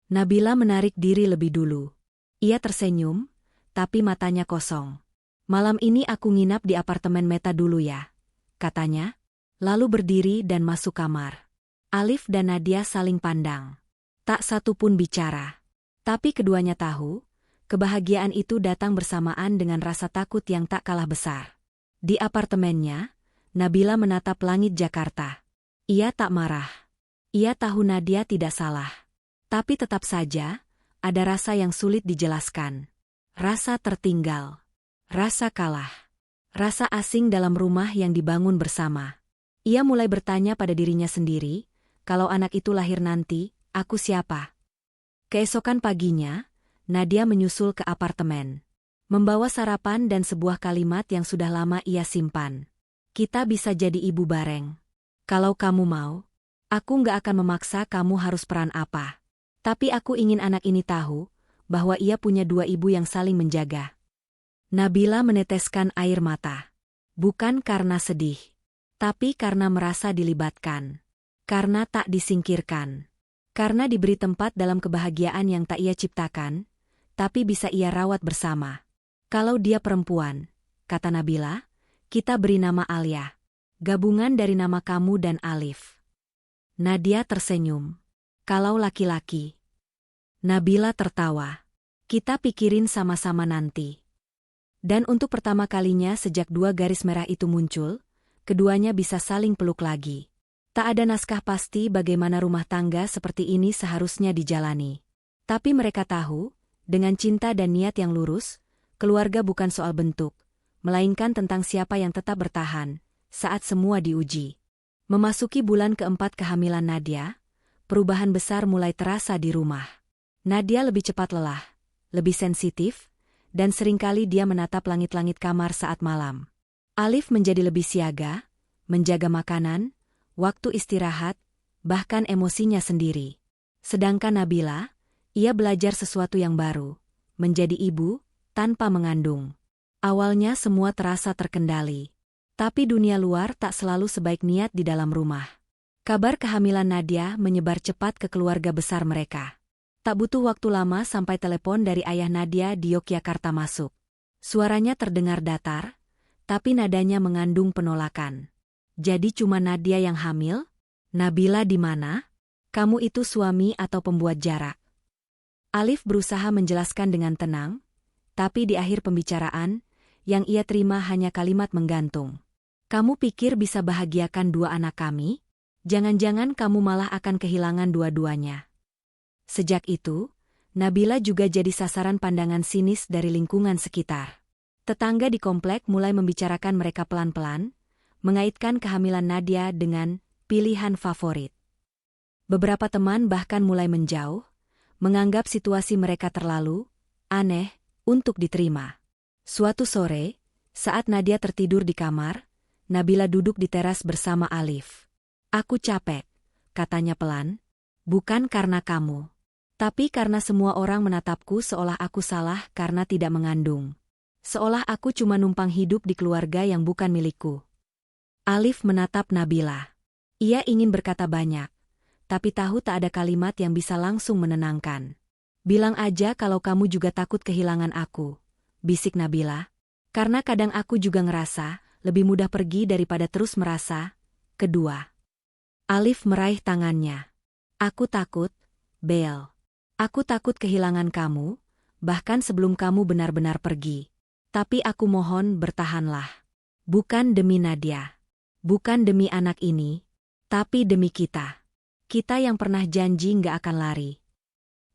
[SPEAKER 1] Nabila menarik diri lebih dulu. Ia tersenyum, tapi matanya kosong. Malam ini aku nginap di apartemen Meta dulu ya, katanya. Lalu berdiri dan masuk kamar. Alif dan Nadia saling pandang. Tak satu pun bicara. Tapi keduanya tahu, kebahagiaan itu datang bersamaan dengan rasa takut yang tak kalah besar. Di apartemennya, Nabila menatap langit Jakarta. Ia tak marah. Ia tahu Nadia tidak salah. Tapi tetap saja, ada rasa yang sulit dijelaskan. Rasa tertinggal. Rasa kalah. Rasa asing dalam rumah yang dibangun bersama. Ia mulai bertanya pada dirinya sendiri, kalau anak itu lahir nanti, aku siapa? Keesokan paginya, Nadia menyusul ke apartemen. Membawa sarapan dan sebuah kalimat yang sudah lama ia simpan. Kita bisa jadi ibu bareng. Kalau kamu mau, aku nggak akan memaksa kamu harus peran apa. Tapi aku ingin anak ini tahu, bahwa ia punya 2 ibu yang saling menjaga. Nabila meneteskan air mata. Bukan karena sedih. Tapi karena merasa dilibatkan. Karena tak disingkirkan. Karena diberi tempat dalam kebahagiaan yang tak ia ciptakan, tapi bisa ia rawat bersama. Kalau dia perempuan, kata Nabila, kita beri nama Alia. Gabungan dari nama kamu dan Alif. Nadia tersenyum. Kalau laki-laki. Nabila tertawa. Kita pikirin sama-sama nanti. Dan untuk pertama kalinya sejak 2 garis merah itu muncul, keduanya bisa saling peluk lagi. Tak ada naskah pasti bagaimana rumah tangga seperti ini seharusnya dijalani. Tapi mereka tahu, dengan cinta dan niat yang lurus, keluarga bukan soal bentuk, melainkan tentang siapa yang tetap bertahan, saat semua diuji. Memasuki bulan keempat kehamilan Nadia, perubahan besar mulai terasa di rumah. Nadia lebih cepat lelah, lebih sensitif, dan seringkali dia menatap langit-langit kamar saat malam. Alif menjadi lebih siaga, menjaga makanan, waktu istirahat, bahkan emosinya sendiri. Sedangkan Nabila, ia belajar sesuatu yang baru, menjadi ibu, tanpa mengandung. Awalnya semua terasa terkendali. Tapi dunia luar tak selalu sebaik niat di dalam rumah. Kabar kehamilan Nadia menyebar cepat ke keluarga besar mereka. Tak butuh waktu lama sampai telepon dari ayah Nadia di Yogyakarta masuk. Suaranya terdengar datar, tapi nadanya mengandung penolakan. Jadi cuma Nadia yang hamil? Nabila di mana? Kamu itu suami atau pembuat jarak? Alif berusaha menjelaskan dengan tenang, tapi di akhir pembicaraan, yang ia terima hanya kalimat menggantung. Kamu pikir bisa bahagiakan dua anak kami? Jangan-jangan kamu malah akan kehilangan dua-duanya. Sejak itu, Nabila juga jadi sasaran pandangan sinis dari lingkungan sekitar. Tetangga di komplek mulai membicarakan mereka pelan-pelan, mengaitkan kehamilan Nadia dengan pilihan favorit. Beberapa teman bahkan mulai menjauh, menganggap situasi mereka terlalu aneh untuk diterima. Suatu sore, saat Nadia tertidur di kamar, Nabila duduk di teras bersama Alif. Aku capek, katanya pelan, bukan karena kamu, tapi karena semua orang menatapku seolah aku salah karena tidak mengandung. Seolah aku cuma numpang hidup di keluarga yang bukan milikku. Alif menatap Nabila. Ia ingin berkata banyak, tapi tahu tak ada kalimat yang bisa langsung menenangkan. Bilang aja kalau kamu juga takut kehilangan aku, bisik Nabila. Karena kadang aku juga ngerasa, lebih mudah pergi daripada terus merasa. Kedua. Alif meraih tangannya. Aku takut, Bel. Aku takut kehilangan kamu, bahkan sebelum kamu benar-benar pergi. Tapi aku mohon bertahanlah. Bukan demi Nadia. Bukan demi anak ini. Tapi demi kita. Kita yang pernah janji nggak akan lari.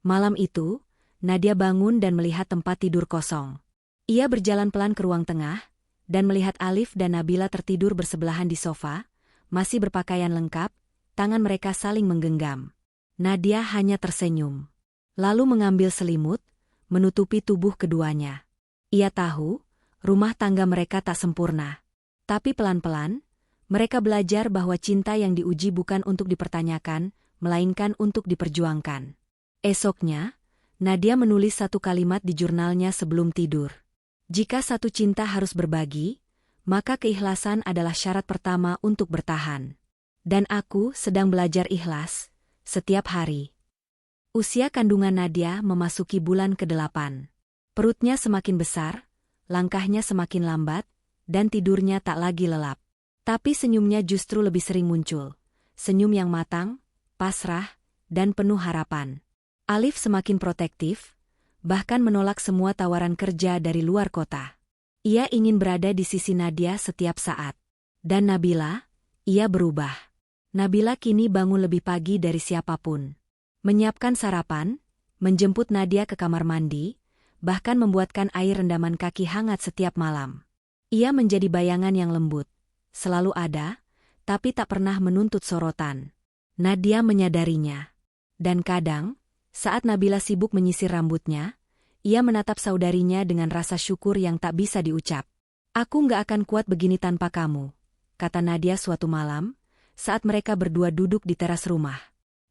[SPEAKER 1] Malam itu, Nadia bangun dan melihat tempat tidur kosong. Ia berjalan pelan ke ruang tengah, dan melihat Alif dan Nabila tertidur bersebelahan di sofa, masih berpakaian lengkap, tangan mereka saling menggenggam. Nadia hanya tersenyum. Lalu mengambil selimut, menutupi tubuh keduanya. Ia tahu, rumah tangga mereka tak sempurna. Tapi pelan-pelan, mereka belajar bahwa cinta yang diuji bukan untuk dipertanyakan, melainkan untuk diperjuangkan. Esoknya, Nadia menulis satu kalimat di jurnalnya sebelum tidur. Jika satu cinta harus berbagi, maka keikhlasan adalah syarat pertama untuk bertahan. Dan aku sedang belajar ikhlas, setiap hari. Usia kandungan Nadia memasuki bulan ke-8. Perutnya semakin besar, langkahnya semakin lambat, dan tidurnya tak lagi lelap. Tapi senyumnya justru lebih sering muncul. Senyum yang matang, pasrah, dan penuh harapan. Alif semakin protektif, bahkan menolak semua tawaran kerja dari luar kota. Ia ingin berada di sisi Nadia setiap saat. Dan Nabila, ia berubah. Nabila kini bangun lebih pagi dari siapapun. Menyiapkan sarapan, menjemput Nadia ke kamar mandi, bahkan membuatkan air rendaman kaki hangat setiap malam. Ia menjadi bayangan yang lembut, selalu ada, tapi tak pernah menuntut sorotan. Nadia menyadarinya. Dan kadang, saat Nabila sibuk menyisir rambutnya, ia menatap saudarinya dengan rasa syukur yang tak bisa diucap. Aku nggak akan kuat begini tanpa kamu, kata Nadia suatu malam, saat mereka berdua duduk di teras rumah.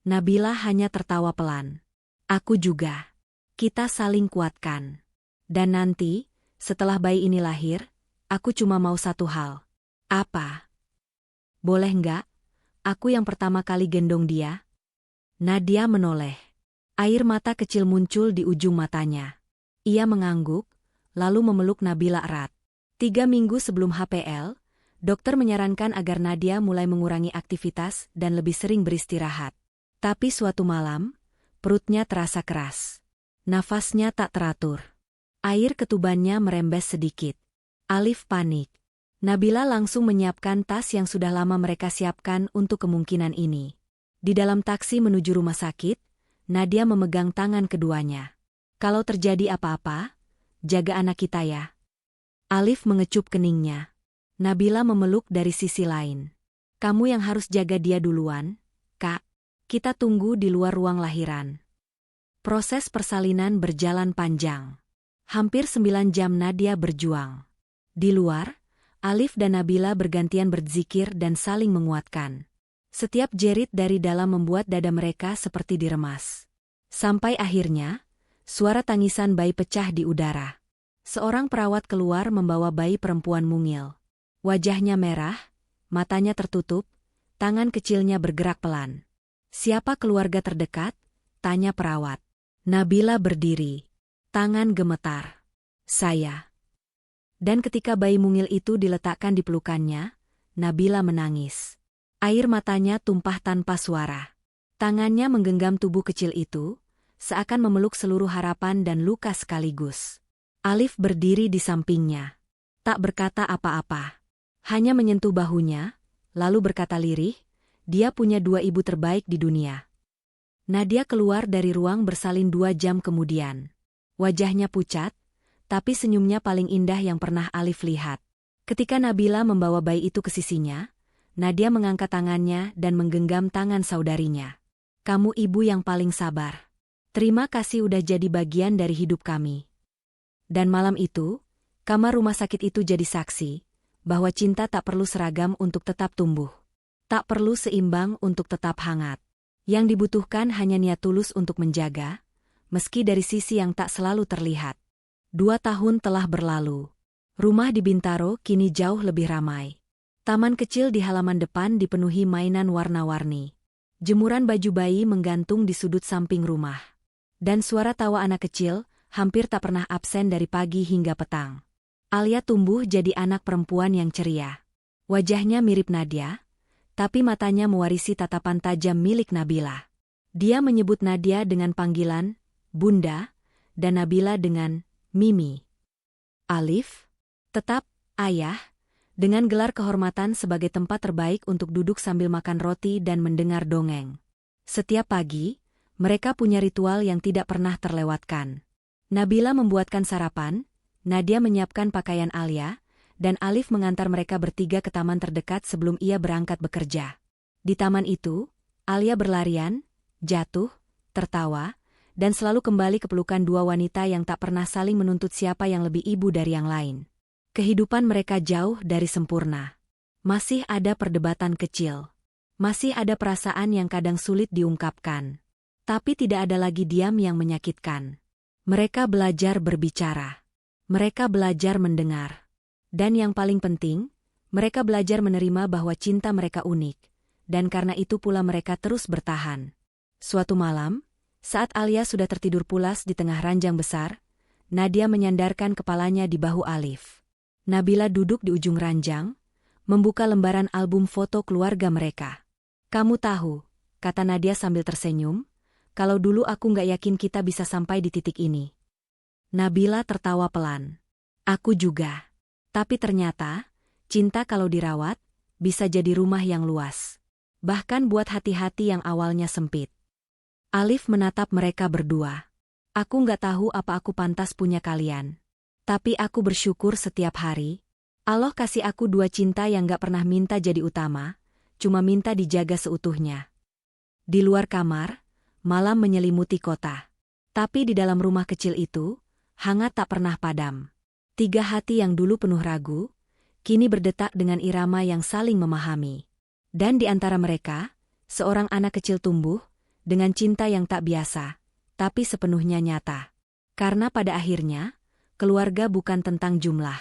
[SPEAKER 1] Nabila hanya tertawa pelan. Aku juga. Kita saling kuatkan. Dan nanti, setelah bayi ini lahir, aku cuma mau satu hal. Apa? Boleh nggak? Aku yang pertama kali gendong dia? Nadia menoleh. Air mata kecil muncul di ujung matanya. Ia mengangguk, lalu memeluk Nabila erat. 3 minggu sebelum HPL, dokter menyarankan agar Nadia mulai mengurangi aktivitas dan lebih sering beristirahat. Tapi suatu malam, perutnya terasa keras. Nafasnya tak teratur. Air ketubannya merembes sedikit. Alif panik. Nabila langsung menyiapkan tas yang sudah lama mereka siapkan untuk kemungkinan ini. Di dalam taksi menuju rumah sakit, Nadia memegang tangan keduanya. Kalau terjadi apa-apa, jaga anak kita ya. Alif mengecup keningnya. Nabila memeluk dari sisi lain. Kamu yang harus jaga dia duluan, Kak. Kita tunggu di luar ruang lahiran. Proses persalinan berjalan panjang. Hampir 9 jam Nadia berjuang. Di luar, Alif dan Nabila bergantian berzikir dan saling menguatkan. Setiap jerit dari dalam membuat dada mereka seperti diremas. Sampai akhirnya, suara tangisan bayi pecah di udara. Seorang perawat keluar membawa bayi perempuan mungil. Wajahnya merah, matanya tertutup, tangan kecilnya bergerak pelan. Siapa keluarga terdekat? Tanya perawat. Nabila berdiri. Tangan gemetar. Saya. Dan ketika bayi mungil itu diletakkan di pelukannya, Nabila menangis. Air matanya tumpah tanpa suara. Tangannya menggenggam tubuh kecil itu, seakan memeluk seluruh harapan dan luka sekaligus. Alif berdiri di sampingnya. Tak berkata apa-apa. Hanya menyentuh bahunya, lalu berkata lirih, dia punya dua ibu terbaik di dunia. Nadia keluar dari ruang bersalin 2 jam kemudian. Wajahnya pucat, tapi senyumnya paling indah yang pernah Alif lihat. Ketika Nabila membawa bayi itu ke sisinya, Nadia mengangkat tangannya dan menggenggam tangan saudarinya. Kamu ibu yang paling sabar. Terima kasih udah jadi bagian dari hidup kami. Dan malam itu, kamar rumah sakit itu jadi saksi, bahwa cinta tak perlu seragam untuk tetap tumbuh. Tak perlu seimbang untuk tetap hangat. Yang dibutuhkan hanya niat tulus untuk menjaga, meski dari sisi yang tak selalu terlihat. 2 tahun telah berlalu. Rumah di Bintaro kini jauh lebih ramai. Taman kecil di halaman depan dipenuhi mainan warna-warni. Jemuran baju bayi menggantung di sudut samping rumah. Dan suara tawa anak kecil hampir tak pernah absen dari pagi hingga petang. Alia tumbuh jadi anak perempuan yang ceria. Wajahnya mirip Nadia, tapi matanya mewarisi tatapan tajam milik Nabila. Dia menyebut Nadia dengan panggilan Bunda, dan Nabila dengan Mimi. Alif, tetap ayah, dengan gelar kehormatan sebagai tempat terbaik untuk duduk sambil makan roti dan mendengar dongeng. Setiap pagi, mereka punya ritual yang tidak pernah terlewatkan. Nabila membuatkan sarapan, Nadia menyiapkan pakaian Alia, dan Alif mengantar mereka bertiga ke taman terdekat sebelum ia berangkat bekerja. Di taman itu, Alia berlarian, jatuh, tertawa, dan selalu kembali ke pelukan 2 wanita yang tak pernah saling menuntut siapa yang lebih ibu dari yang lain. Kehidupan mereka jauh dari sempurna. Masih ada perdebatan kecil. Masih ada perasaan yang kadang sulit diungkapkan. Tapi tidak ada lagi diam yang menyakitkan. Mereka belajar berbicara. Mereka belajar mendengar. Dan yang paling penting, mereka belajar menerima bahwa cinta mereka unik, dan karena itu pula mereka terus bertahan. Suatu malam, saat Alia sudah tertidur pulas di tengah ranjang besar, Nadia menyandarkan kepalanya di bahu Alif. Nabila duduk di ujung ranjang, membuka lembaran album foto keluarga mereka. Kamu tahu, kata Nadia sambil tersenyum, kalau dulu aku nggak yakin kita bisa sampai di titik ini. Nabila tertawa pelan. Aku juga. Tapi ternyata, cinta kalau dirawat, bisa jadi rumah yang luas. Bahkan buat hati-hati yang awalnya sempit. Alif menatap mereka berdua. Aku nggak tahu apa aku pantas punya kalian. Tapi aku bersyukur setiap hari. Allah kasih aku 2 cinta yang nggak pernah minta jadi utama, cuma minta dijaga seutuhnya. Di luar kamar, malam menyelimuti kota. Tapi di dalam rumah kecil itu, hangat tak pernah padam. 3 hati yang dulu penuh ragu, kini berdetak dengan irama yang saling memahami. Dan di antara mereka, seorang anak kecil tumbuh, dengan cinta yang tak biasa, tapi sepenuhnya nyata. Karena pada akhirnya, keluarga bukan tentang jumlah,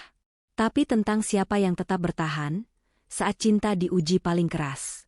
[SPEAKER 1] tapi tentang siapa yang tetap bertahan, saat cinta diuji paling keras.